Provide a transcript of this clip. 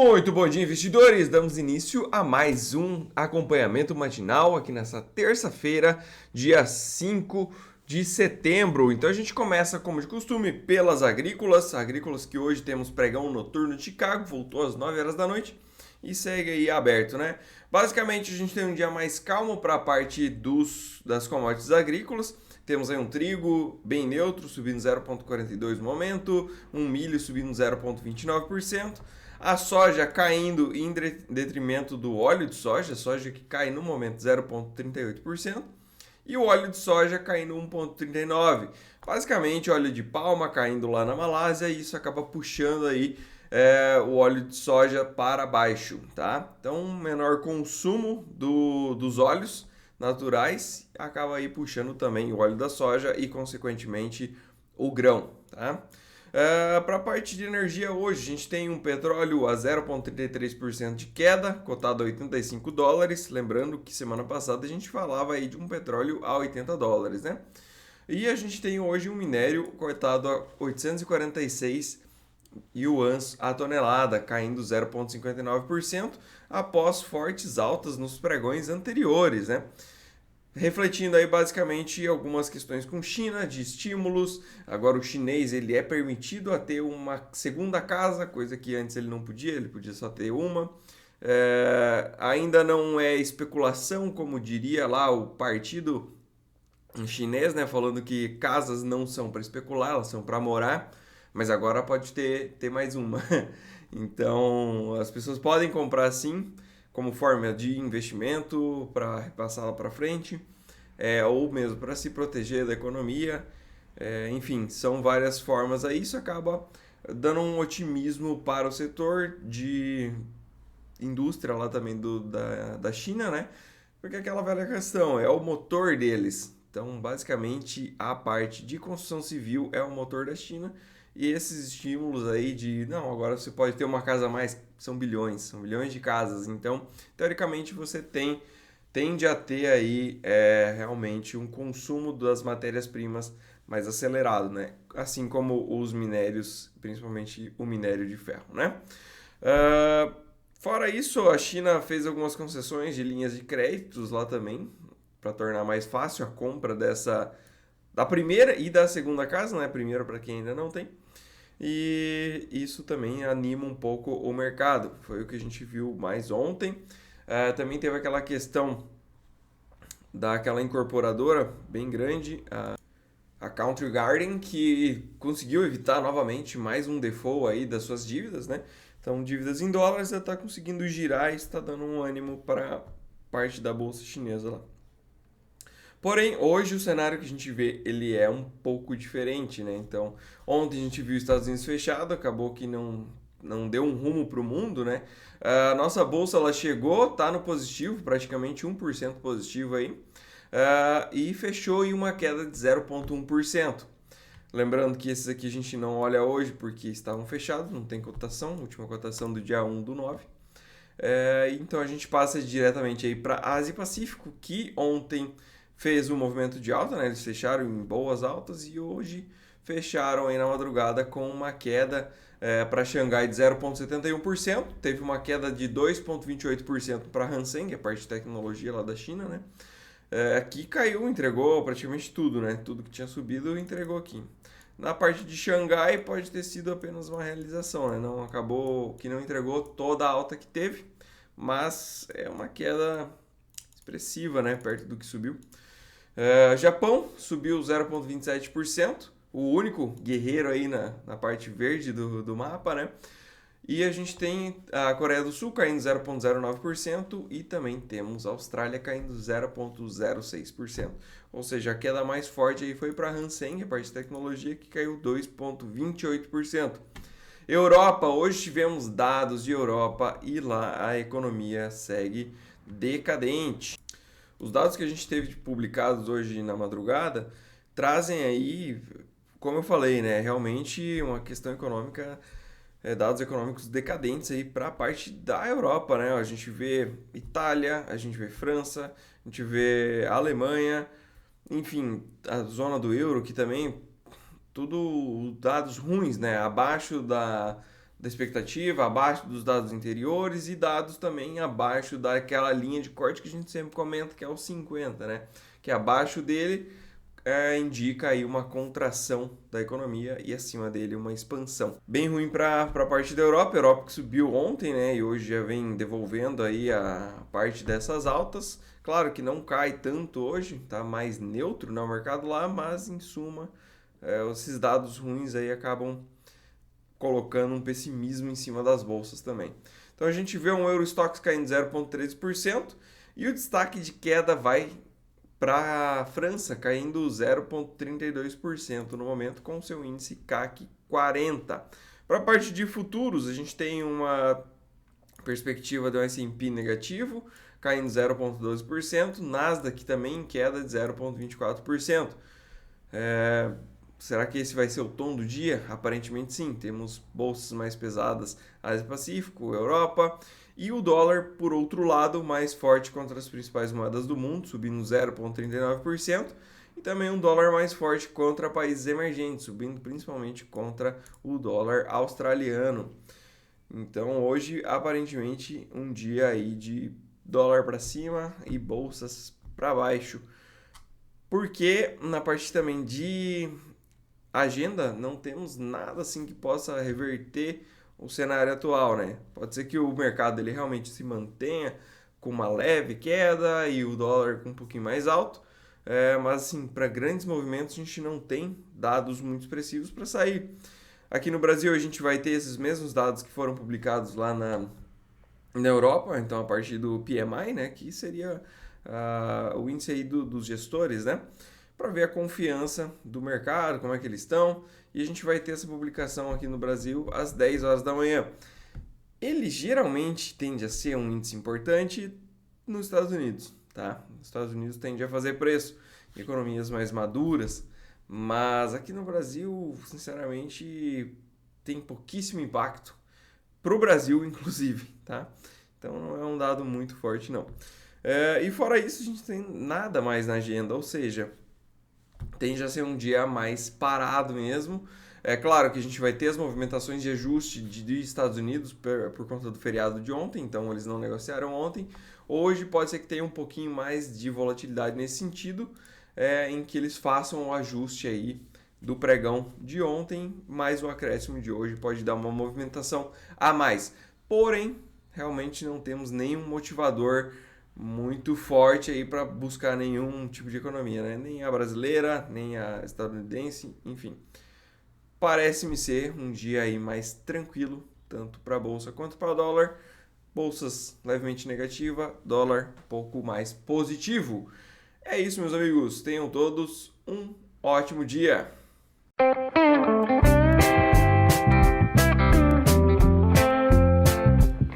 Muito bom dia, investidores! Damos início a mais um acompanhamento matinal aqui nessa terça-feira, dia 5 de setembro. Então a gente começa, como de costume, pelas agrícolas que hoje temos pregão noturno de Chicago, voltou às 9 horas da noite e segue aí aberto, né? Basicamente a gente tem um dia mais calmo para a parte das commodities agrícolas. Temos aí um trigo bem neutro, subindo 0,42 no momento, um milho subindo 0,29%. A soja caindo em detrimento do óleo de soja que cai no momento 0,38%, e o óleo de soja caindo 1,39%. Basicamente, óleo de palma caindo lá na Malásia, e isso acaba puxando aí o óleo de soja para baixo, tá? Então, menor consumo dos óleos naturais acaba aí puxando também o óleo da soja e, consequentemente, o grão, tá? Para a parte de energia hoje, a gente tem um petróleo a 0,33% de queda, cotado a $85. Lembrando que semana passada a gente falava aí de um petróleo a $80, né? E a gente tem hoje um minério cotado a 846 yuans a tonelada, caindo 0,59% após fortes altas nos pregões anteriores, né? Refletindo aí basicamente algumas questões com China, de estímulos. Agora o chinês ele é permitido a ter uma segunda casa, coisa que antes ele não podia, ele podia só ter uma. Ainda não é especulação, como diria lá o partido chinês, né? Falando que casas não são para especular, elas são para morar, mas agora pode ter mais uma. Então as pessoas podem comprar sim, como forma de investimento para repassá-la para frente, ou mesmo para se proteger da economia. Enfim, são várias formas aí. Isso acaba dando um otimismo para o setor de indústria lá também da China, né? Porque aquela velha questão, é o motor deles. Então, basicamente, a parte de construção civil é o motor da China. E esses estímulos aí de, não, agora você pode ter uma casa a mais, são bilhões de casas. Então, teoricamente, você tende a ter aí realmente um consumo das matérias-primas mais acelerado, né? Assim como os minérios, principalmente o minério de ferro, né? Fora isso, a China fez algumas concessões de linhas de créditos lá também, para tornar mais fácil a compra da primeira e da segunda casa, né? Primeira para quem ainda não tem. E isso também anima um pouco o mercado. Foi o que a gente viu mais ontem. Também teve aquela questão daquela incorporadora bem grande, a Country Garden, que conseguiu evitar novamente mais um default aí das suas dívidas, né? Então, dívidas em dólares, ela está conseguindo girar e está dando um ânimo para parte da bolsa chinesa lá. Porém, hoje o cenário que a gente vê, ele é um pouco diferente, né? Então, ontem a gente viu os Estados Unidos fechado, acabou que não deu um rumo para o mundo, né? A nossa bolsa, ela chegou, tá no positivo, praticamente 1% positivo aí, e fechou em uma queda de 0,1%. Lembrando que esses aqui a gente não olha hoje porque estavam fechados, não tem cotação, última cotação do dia 1/9. Então a gente passa diretamente aí para Ásia e Pacífico, que ontem fez um movimento de alta, né? Eles fecharam em boas altas e hoje fecharam aí na madrugada com uma queda para Xangai de 0,71%. Teve uma queda de 2,28% para Hang Seng, a parte de tecnologia lá da China, né? Aqui caiu, entregou praticamente tudo, né? Tudo que tinha subido entregou aqui. Na parte de Xangai pode ter sido apenas uma realização, né? Não acabou, que não entregou toda a alta que teve, mas é uma queda expressiva, né? Perto do que subiu. Japão subiu 0,27%, o único guerreiro aí na parte verde do mapa, né? E a gente tem a Coreia do Sul caindo 0,09% e também temos a Austrália caindo 0,06%. Ou seja, a queda mais forte aí foi para a Hang Seng, a parte de tecnologia, que caiu 2,28%. Europa, hoje tivemos dados de Europa e lá a economia segue decadente. Os dados que a gente teve publicados hoje na madrugada trazem aí, como eu falei, né, realmente uma questão econômica, dados econômicos decadentes aí para a parte da Europa, né? A gente vê Itália, a gente vê França, a gente vê Alemanha, enfim, a zona do euro que também tudo dados ruins, né? Abaixo da expectativa, abaixo dos dados anteriores e dados também abaixo daquela linha de corte que a gente sempre comenta, que é o 50, né? Que abaixo dele indica aí uma contração da economia e acima dele uma expansão. Bem ruim para a parte da Europa, a Europa que subiu ontem, né? E hoje já vem devolvendo aí a parte dessas altas. Claro que não cai tanto hoje, tá mais neutro no mercado lá, mas em suma, esses dados ruins aí acabam colocando um pessimismo em cima das bolsas também. Então a gente vê um Eurostoxx caindo 0,13% e o destaque de queda vai para a França, caindo 0,32% no momento com seu índice CAC 40. Para a parte de futuros, a gente tem uma perspectiva de um S&P negativo, caindo 0,12%, Nasdaq também em queda de 0,24%. Será que esse vai ser o tom do dia? Aparentemente sim, temos bolsas mais pesadas, Ásia-Pacífico, Europa, e o dólar, por outro lado, mais forte contra as principais moedas do mundo, subindo 0,39%, e também um dólar mais forte contra países emergentes, subindo principalmente contra o dólar australiano. Então hoje, aparentemente, um dia aí de dólar para cima e bolsas para baixo. Porque na parte também de agenda, não temos nada assim que possa reverter o cenário atual, né? Pode ser que o mercado ele realmente se mantenha com uma leve queda e o dólar com um pouquinho mais alto, mas assim, para grandes movimentos a gente não tem dados muito expressivos para sair. Aqui no Brasil a gente vai ter esses mesmos dados que foram publicados lá na Europa, então a partir do PMI, né, que seria o índice aí dos gestores, né? Para ver a confiança do mercado, como é que eles estão. E a gente vai ter essa publicação aqui no Brasil às 10 horas da manhã. Ele geralmente tende a ser um índice importante nos Estados Unidos, tá? Os Estados Unidos tende a fazer preço em economias mais maduras, mas aqui no Brasil, sinceramente, tem pouquíssimo impacto para o Brasil, inclusive, tá? Então não é um dado muito forte, não. E fora isso, a gente tem nada mais na agenda, ou seja, tende a ser um dia mais parado mesmo. É claro que a gente vai ter as movimentações de ajuste de Estados Unidos por conta do feriado de ontem, então eles não negociaram ontem. Hoje pode ser que tenha um pouquinho mais de volatilidade nesse sentido, em que eles façam o ajuste aí do pregão de ontem, mais o acréscimo de hoje pode dar uma movimentação a mais. Porém, realmente não temos nenhum motivador muito forte aí para buscar nenhum tipo de economia, né? Nem a brasileira, nem a estadunidense, enfim. Parece-me ser um dia aí mais tranquilo, tanto para a bolsa quanto para o dólar. Bolsas levemente negativa, dólar um pouco mais positivo. É isso, meus amigos. Tenham todos um ótimo dia.